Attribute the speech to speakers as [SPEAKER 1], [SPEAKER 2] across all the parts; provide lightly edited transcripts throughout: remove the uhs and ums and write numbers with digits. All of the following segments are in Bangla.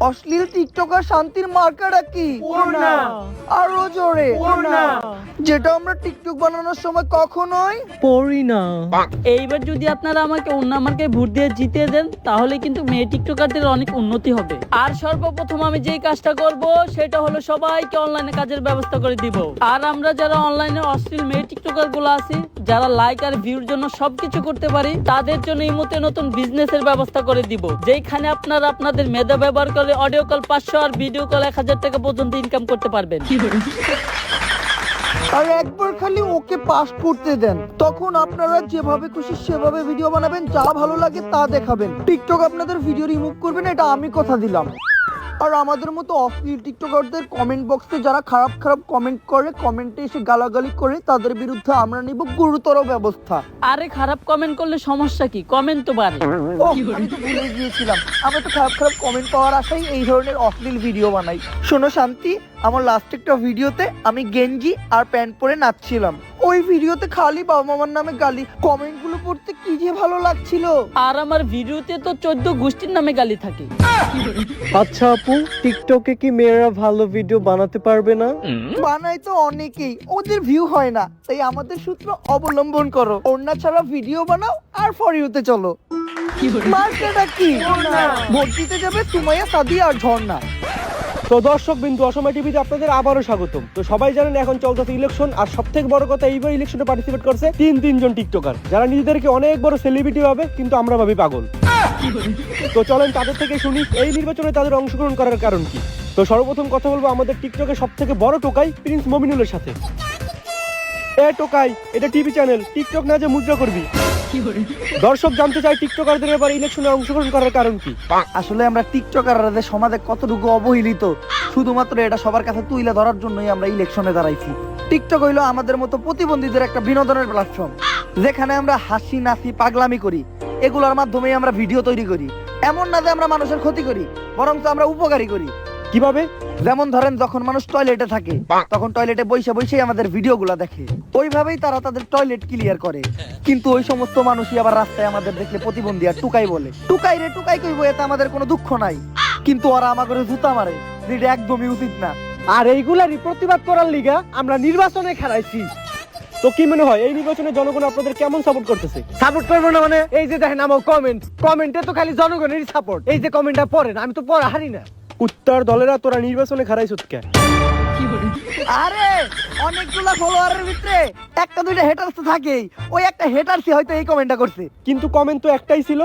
[SPEAKER 1] অশ্লীল টিকটকার শান্তির মার্কাটা কি?
[SPEAKER 2] ওড়না।
[SPEAKER 1] আরো জোরে।
[SPEAKER 2] ওড়না।
[SPEAKER 1] যেটা আমরা টিকটক বানানোর সময় কখনোই
[SPEAKER 2] পড়ি না।
[SPEAKER 3] এইবার যদি আপনারা আমাকে অন্য আমাকে ভোট দিয়ে জিতিয়ে দেন তাহলে কিন্তু মেয়ে টিকটকারদের অনেক উন্নতি হবে। আর সর্বপ্রথম আমি যেই কাজটা করব সেটা হলো সবাইকে অনলাইনে কাজের ব্যবস্থা করে দিব। আর আমরা যারা অনলাইনে অশ্লীল মেয়ে টিকটকার গুলো আছি, যারা লাইক আর ভিউর জন্য সবকিছু করতে পারি, তাদের জন্য এই মতে নতুন বিজনেসের ব্যবস্থা করে দিব, যেখানে আপনারা আপনাদের মেধা ব্যবহার করে অডিও কল 500 আর ভিডিও কল 1000 টাকা পর্যন্ত ইনকাম করতে পারবেন।
[SPEAKER 1] আর একবার খালি ওকে পাস করতে দেন, তখন আপনারা যেভাবে খুশি সেভাবে ভিডিও বানাবেন, যা ভালো লাগে তা দেখাবেন। টিকটক আপনাদের ভিডিও রিমুভ করবেন, এটা আমি কথা দিলাম। আর আমাদের মতো অশ্লীল টিকটকারদের কমেন্ট বক্সে যারা খারাপ খারাপ কমেন্ট করে, কমেন্টে এসে গালাগালি করে, তাদের বিরুদ্ধে আমরা নিব গুরুতর ব্যবস্থা।
[SPEAKER 3] আরে খারাপ কমেন্ট করলে সমস্যা কি? কমেন্ট তো বাড়ে।
[SPEAKER 1] আমি তো ভুলে গিয়েছিলাম, আমরা তো খারাপ খারাপ কমেন্ট পাওয়ার আশায় এই ধরনের অশ্লীল ভিডিও বানাই। শোনো শান্তি, আমার লাস্ট একটা ভিডিওতে আমি গেঞ্জি আর প্যান্ট পরে নাচছিলাম। ওই ভিডিওতে খালি বাবা মামার নামে গালি, কমেন্ট গুলো পড়তে কি যে ভালো লাগছিল।
[SPEAKER 3] আর আমার ভিডিওতে তো 14 গোষ্ঠীর নামে গালি থাকে।
[SPEAKER 2] আচ্ছা আপু, টিকটকে কি মেয়েরা ভালো ভিডিও বানাতে পারবে না?
[SPEAKER 1] বানায় তো অনেকেই, ওদের ভিউ হয় না, তাই আমাদের সূত্র অবলম্বন করো। ওড়না ছাড়া ভিডিও বানাও আর ফর ইউতে চলো। মার্কেটটা কি? ভোট দিতে যাবে সুমাইয়া, সাদিয়া আর ঝর্ণা।
[SPEAKER 2] তো দর্শক বিন্দু, অসময় টিভিতে আপনাদের আবারও স্বাগতম। তো সবাই জানেন এখন চলতেছে ইলেকশন, আর সব থেকে বড় কথা এইবার ইলেকশনে পার্টিসিপেট করছে তিনজন টিকটকার, যারা নিজেদেরকে অনেক বড় সেলিব্রিটি ভাবে, কিন্তু আমরা ভাবি পাগল। তো চলেন তাদের থেকে শুনি এই নির্বাচনে তাদের অংশগ্রহণ করার কারণ কি। তো সর্বপ্রথম কথা বলবো আমাদের টিকটকের সব থেকে বড় টোকাই প্রিন্স মমিনুলের সাথে। এ টোকাই, এটা টিভি চ্যানেল, টিকটক না যে মুদ্রা করবি। দর্শক জানতে চাই টিকটকারদের এবার ইলেকশনে অংশগ্রহণ করার কারণ কি।
[SPEAKER 1] আসলে আমরা টিকটকাররা সমাজে কতটুকু অবহেলিত, শুধুমাত্র এটা সবার কাছে তুলে ধরার জন্যই আমরা ইলেকশনে দাঁড়াইছি। টিকটক হইলো আমাদের মতো প্রতিবন্ধীদের একটা বিনোদনের প্ল্যাটফর্ম, যেখানে আমরা হাসি নাচি পাগলামি করি। এগুলোর মাধ্যমে আমরা ভিডিও তৈরি করি। এমন না যে আমরা মানুষের ক্ষতি করি, বরং আমরা উপকারী করি।
[SPEAKER 2] কিভাবে?
[SPEAKER 1] যেমন ধরেন, যখন মানুষ টয়লেটে থাকে, তখন টয়লেটে বসে বসে আমাদের ভিডিওগুলো দেখে, ওইভাবেই তারা তাদের টয়লেট ক্লিয়ার করে। কিন্তু ওই সমস্ত মানুষই আবার রাস্তায় আমাদের দেখলে প্রতিবন্ধী আর টুকাই বলে। টুকাই রে টুকাই কইবো, এতে আমাদের কোনো দুঃখ নাই, কিন্তু ওরা আমাকে জুতা মারে, যেটা একদমই উচিত না।
[SPEAKER 2] আর এইগুলারই প্রতিবাদ করার লিগা আমরা নির্বাচনে খেলাইছি। তো কি মনে হয় এই নির্বাচনে জনগণ আপনাদের কেমন সাপোর্ট করতেছে?
[SPEAKER 4] সাপোর্ট করবো না মানে? এই যে দেখেন আমার কমেন্টে তো খালি জনগণেরই সাপোর্ট। এই যে কমেন্টটা পড়েন, আমি তো পড়া হারি না।
[SPEAKER 2] উত্তর দলেরা তোরা নির্বাচনে খারাইছত কে?
[SPEAKER 1] আরে অনেকগুলা ফলোয়ারের ভিতরে একটা দুইটা হেটার্স তো থাকেই, ওই একটা হেটার্সই হয়তো এই কমেন্টটা করছে।
[SPEAKER 2] কিন্তু কমেন্ট তো একটাই ছিল।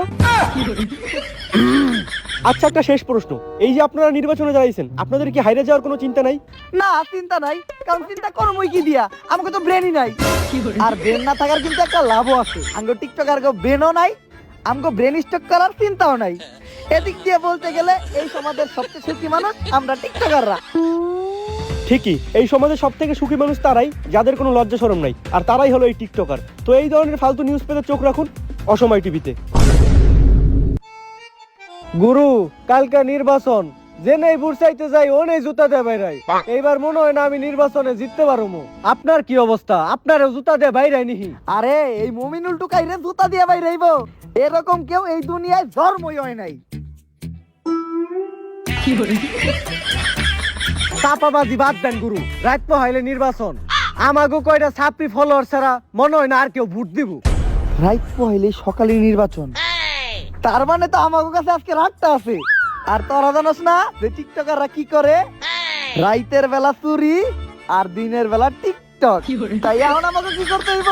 [SPEAKER 2] আচ্ছা, একটা শেষ প্রশ্ন, এই যে আপনারা নির্বাচনে দাঁড়াইছেন, আপনাদের কি হাইরে যাওয়ার কোনো চিন্তা নাই?
[SPEAKER 1] না, চিন্তা নাই, কারণ চিন্তা করবোই কি দিয়া, আমাকে তো ব্রেনই নাই। আর ব্রেন না থাকার কিন্তু একটা লাভও আছে, আমগো টিকটকার ব্রেনও নাই, আমগো ব্রেন স্টক করার চিন্তাও নাই। এদিক দিয়ে বলতে গেলে এই সমাজের সবচেয়ে সুখী মানুষ আমরা টিকটকাররা।
[SPEAKER 2] ঠিকই, এই সমাজে সব থেকে সুখী মানুষ তারাই যাদের কোনো লজ্জা শরম নাই, আর তারাই হলো এই টিকটকার। তো এই ধরনের ফালতু নিউজ পেতে চোখ রাখুন অসময় টিভিতে।
[SPEAKER 4] গুরু, কালকা নির্বাচন, যে নেই ভোট চাইতে যাই ও নেই জুতা দিয়ে বাইরাই। এইবার মনে হয় না আমি নির্বাচনে জিততে পারবো। আপনার কি অবস্থা? আপনারও জুতা দিয়ে বাইরাই নিহি?
[SPEAKER 1] আরে এই মুমিনুল টুকাই রে জুতা দিয়ে ভাই রইব, এরকম কেউ এই দুনিয়ায় জন্মই হয় নাই।
[SPEAKER 4] চাপাবাজি বাদ দেন গুরু, রাত হইলে নির্বাচন, আমাগো কয়টা ছাপি ফলোয়ার ছাড়া মনে হয় না আর কেউ ভোট দিব।
[SPEAKER 1] রাত পহেলে সকালে নির্বাচন, তার মানে তো আমার কাছে আজকে রাতটা আছে। আর তোরা জানোস না যে টিকটকাররা কি করে? রাইতের বেলা চুরি আর দিনের বেলা টিকটক। তাই এখন আমাকে কি করতে হইব?